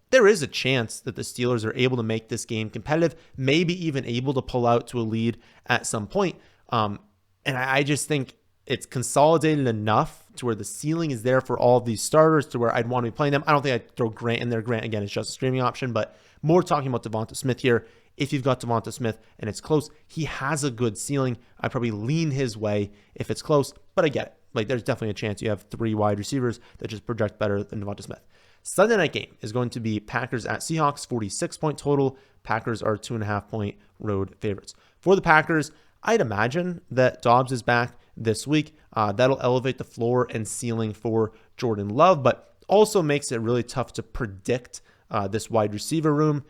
Speaker 1: there is a chance that the Steelers are able to make this game competitive, maybe even able to pull out to a lead at some point. And I just think it's consolidated enough to where the ceiling is there for all of these starters to where I'd want to be playing them. I don't think I'd throw Grant in there. Grant, again, is just a streaming option, but more talking about Devonta Smith here. If you've got Devonta Smith and it's close, he has a good ceiling. I'd probably lean his way if it's close, but I get it. There's definitely a chance you have 3 wide receivers that just project better than Devonta Smith. Sunday night game is going to be Packers at Seahawks, 46-point total. Packers are 2.5-point road favorites. For the Packers, I'd imagine that Dobbs is back this week. That'll elevate the floor and ceiling for Jordan Love, but also makes it really tough to predict this wide receiver room.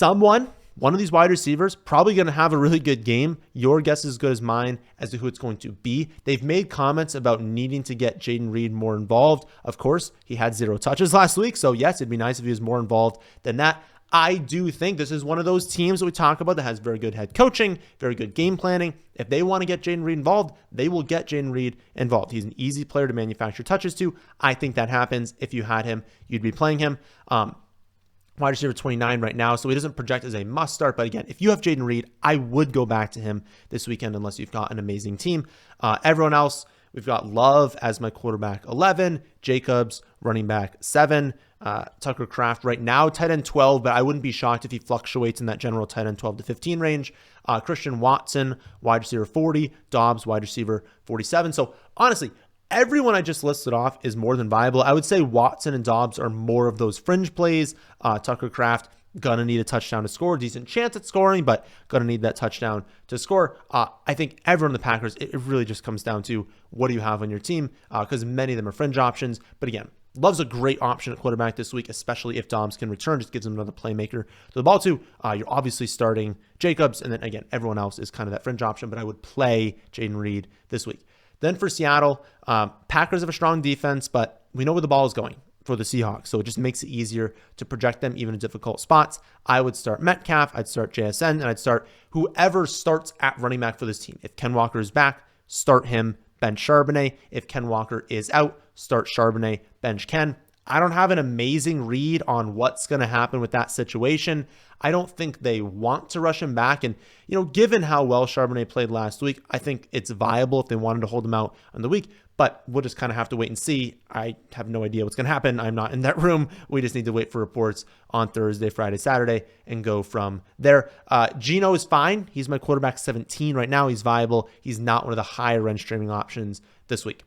Speaker 1: One of these wide receivers probably going to have a really good game. Your guess is as good as mine as to who it's going to be. They've made comments about needing to get Jayden Reed more involved. Of course, he had 0 touches last week, so yes, it'd be nice if he was more involved than that. I do think this is one of those teams that we talk about that has very good head coaching, very good game planning. If they want to get Jayden Reed involved, they will get Jayden Reed involved. He's an easy player to manufacture touches to. I think that happens. If you had him, you'd be playing him. Wide receiver 29 right now, so he doesn't project as a must start. But again, if you have Jayden Reed, I would go back to him this weekend unless you've got an amazing team. Everyone else, we've got Love as my quarterback 11, Jacobs running back 7, Tucker Kraft right now tight end 12, but I wouldn't be shocked if he fluctuates in that general tight end 12 to 15 range. Christian Watson, wide receiver 40, Dobbs, wide receiver 47. So honestly, everyone I just listed off is more than viable. I would say Watson and Dobbs are more of those fringe plays. Tucker Kraft, gonna need a touchdown to score. Decent chance at scoring, but gonna need that touchdown to score. I think everyone in the Packers, it really just comes down to what do you have on your team, because many of them are fringe options. But again, Love's a great option at quarterback this week, especially if Dobbs can return. Just gives him another playmaker to the ball too. You're obviously starting Jacobs, and then again, everyone else is kind of that fringe option, but I would play Jayden Reed this week. Then for Seattle, Packers have a strong defense, but we know where the ball is going for the Seahawks, so it just makes it easier to project them even in difficult spots. I would start Metcalf, I'd start JSN, and I'd start whoever starts at running back for this team. If Ken Walker is back, start him, bench Charbonnet. If Ken Walker is out, start Charbonnet, bench Ken. I don't have an amazing read on what's going to happen with that situation. I don't think they want to rush him back. And, given how well Charbonnet played last week, I think it's viable if they wanted to hold him out on the week. But we'll just kind of have to wait and see. I have no idea what's going to happen. I'm not in that room. We just need to wait for reports on Thursday, Friday, Saturday, and go from there. Geno is fine. He's my quarterback 17 right now. He's viable. He's not one of the higher end streaming options this week.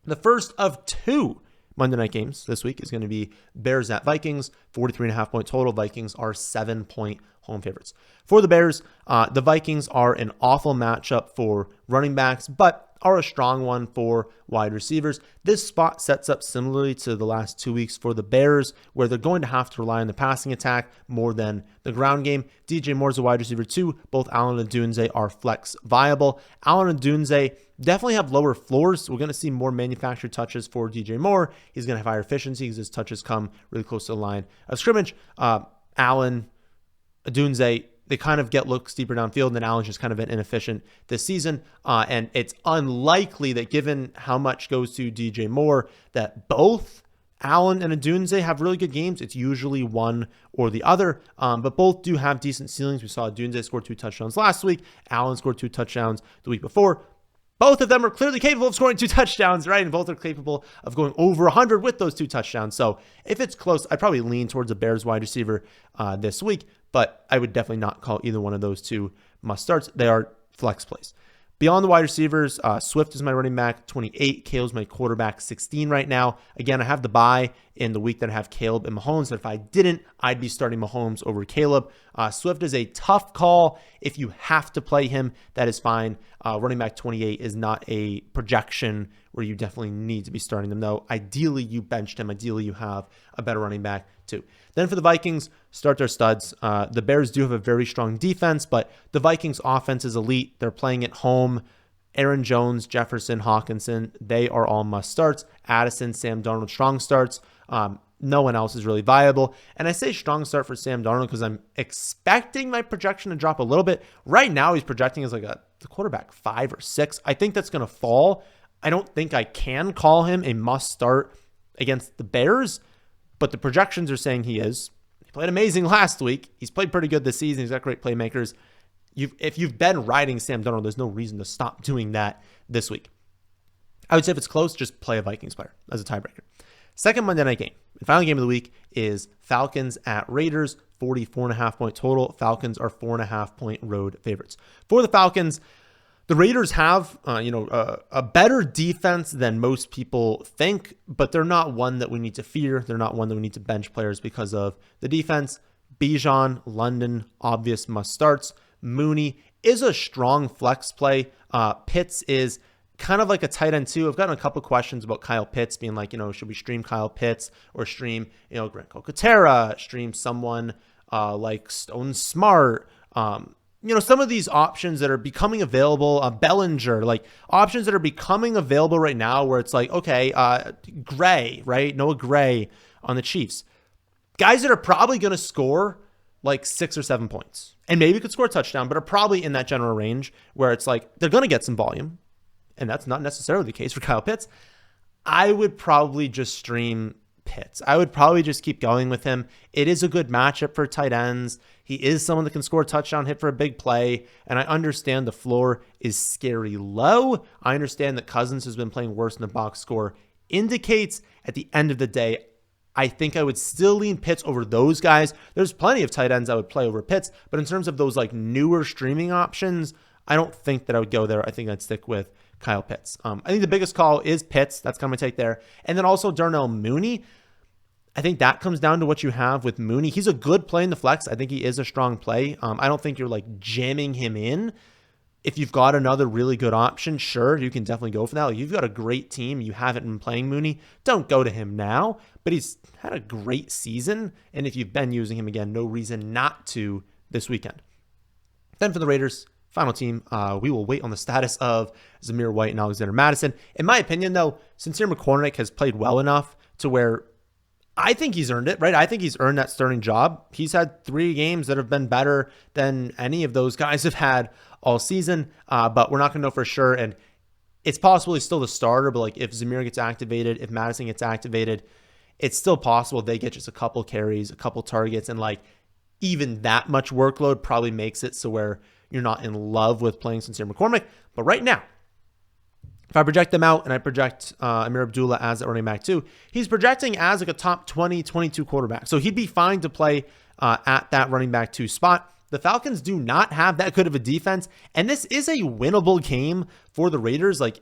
Speaker 1: The first of two Monday night games this week is going to be Bears at Vikings, 43.5 point total. Vikings are 7-point home favorites. For the Bears, the Vikings are an awful matchup for running backs, but are a strong one for wide receivers. This spot sets up similarly to the last 2 weeks for the Bears, where they're going to have to rely on the passing attack more than the ground game. DJ Moore's a wide receiver too. Both Allen and Dunze are flex viable. Allen and Dunze definitely have lower floors. We're going to see more manufactured touches for DJ Moore. He's going to have higher efficiency because his touches come really close to the line of scrimmage. Allen, Dunze, they kind of get looks deeper downfield, and then Allen's just kind of been inefficient this season. And it's unlikely that given how much goes to DJ Moore, that both Allen and Adunze have really good games. It's usually one or the other, but both do have decent ceilings. We saw Adunze score 2 touchdowns last week. Allen scored 2 touchdowns the week before. Both of them are clearly capable of scoring 2 touchdowns, right? And both are capable of going over 100 with those 2 touchdowns. So if it's close, I'd probably lean towards a Bears wide receiver this week, but I would definitely not call either one of those 2 must starts. They are flex plays. Beyond the wide receivers, Swift is my running back, 28. Caleb's my quarterback, 16 right now. Again, I have the bye in the week that I have Caleb and Mahomes. But if I didn't, I'd be starting Mahomes over Caleb. Swift is a tough call. If you have to play him, that is fine. Running back 28 is not a projection where you definitely need to be starting them, though. Ideally, you benched him. Ideally, you have a better running back, too. Then for the Vikings, start their studs. The Bears do have a very strong defense, but the Vikings offense is elite. They're playing at home. Aaron Jones, Jefferson, Hawkinson, they are all must starts. Addison, Sam Darnold, strong starts. No one else is really viable. And I say strong start for Sam Darnold because I'm expecting my projection to drop a little bit. Right now, he's projecting as like the quarterback 5 or 6. I think that's going to fall. I don't think I can call him a must start against the Bears, but the projections are saying he is. He played amazing last week. He's played pretty good this season. He's got great playmakers. If you've been riding Sam Darnold, there's no reason to stop doing that this week. I would say if it's close, just play a Vikings player as a tiebreaker. Second Monday night game, the final game of the week is Falcons at Raiders, 44.5 point total. Falcons are 4.5 point road favorites. For the Falcons, the Raiders have a better defense than most people think, but they're not one that we need to fear. They're not one that we need to bench players because of the defense. Bijan, London, obvious must starts. Mooney is a strong flex play. Pitts is kind of like a tight end too. I've gotten a couple questions about Kyle Pitts being like, should we stream Kyle Pitts or stream, Grant Calcaterra, stream someone like Stone Smart, some of these options that are becoming available, Bellinger, like options that are becoming available right now where it's like, okay, Gray, right? Noah Gray on the Chiefs. Guys that are probably going to score like 6 or 7 points and maybe could score a touchdown, but are probably in that general range where it's like they're going to get some volume. And that's not necessarily the case for Kyle Pitts. I would probably just stream Pitts. I would probably just keep going with him. It is a good matchup for tight ends. He is someone that can score a touchdown, hit for a big play. And I understand the floor is scary low. I understand that Cousins has been playing worse than the box score indicates. At the end of the day, I think I would still lean Pitts over those guys. There's plenty of tight ends I would play over Pitts. But in terms of those like newer streaming options, I don't think that I would go there. I think I'd stick with Kyle Pitts. I think the biggest call is Pitts. That's kind of my take there. And then also Darnell Mooney. I think that comes down to what you have with Mooney. He's a good play in the flex. I think he is a strong play. I don't think you're like jamming him in. If you've got another really good option, sure, you can definitely go for that. Like, you've got a great team. You haven't been playing Mooney. Don't go to him now. But he's had a great season. And if you've been using him again, no reason not to this weekend. Then for the Raiders, final team, we will wait on the status of Zamir White and Alexander Mattison. In my opinion, though, Sincere McCormick has played well enough to where I think he's earned it, right? I think he's earned that starting job. He's had 3 games that have been better than any of those guys have had all season, but we're not going to know for sure. And it's possible he's still the starter, but like if Zamir gets activated, if Mattison gets activated, it's still possible they get just a couple carries, a couple targets, and like even that much workload probably makes it so where you're not in love with playing Sincere McCormick. But right now, if I project them out and I project Amir Abdullah as a running back too, he's projecting as like a top 20, 22 quarterback. So he'd be fine to play at that running back 2 spot. The Falcons do not have that good of a defense, and this is a winnable game for the Raiders. Like,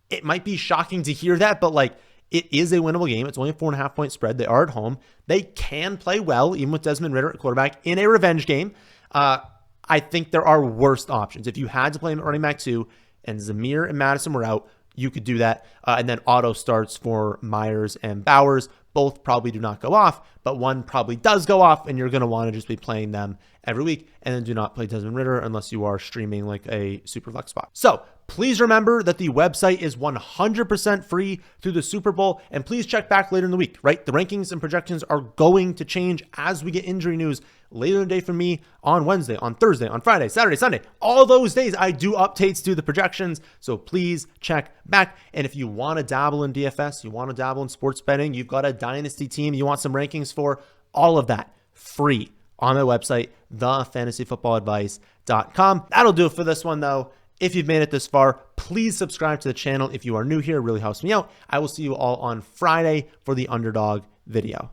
Speaker 1: it might be shocking to hear that, but like, it is a winnable game. It's only a 4.5 point spread. They are at home. They can play well, even with Desmond Ridder at quarterback in a revenge game. I think there are worse options. If you had to play him at running back 2 and Zamir and Madison were out, you could do that. And then auto starts for Myers and Bowers. Both probably do not go off, but one probably does go off, and you're going to want to just be playing them every week. And then do not play Desmond Ridder unless you are streaming like a super flex spot. So please remember that the website is 100% free through the Super Bowl. And please check back later in the week, right? The rankings and projections are going to change as we get injury news later in the day from me on Wednesday, on Thursday, on Friday, Saturday, Sunday. All those days I do updates to the projections. So please check back. And if you want to dabble in DFS, you want to dabble in sports betting, you've got a dynasty team you want some rankings for, all of that free on my website, thefantasyfootballadvice.com. That'll do it for this one though. If you've made it this far, please subscribe to the channel. If you are new here, it really helps me out. I will see you all on Friday for the Underdog video.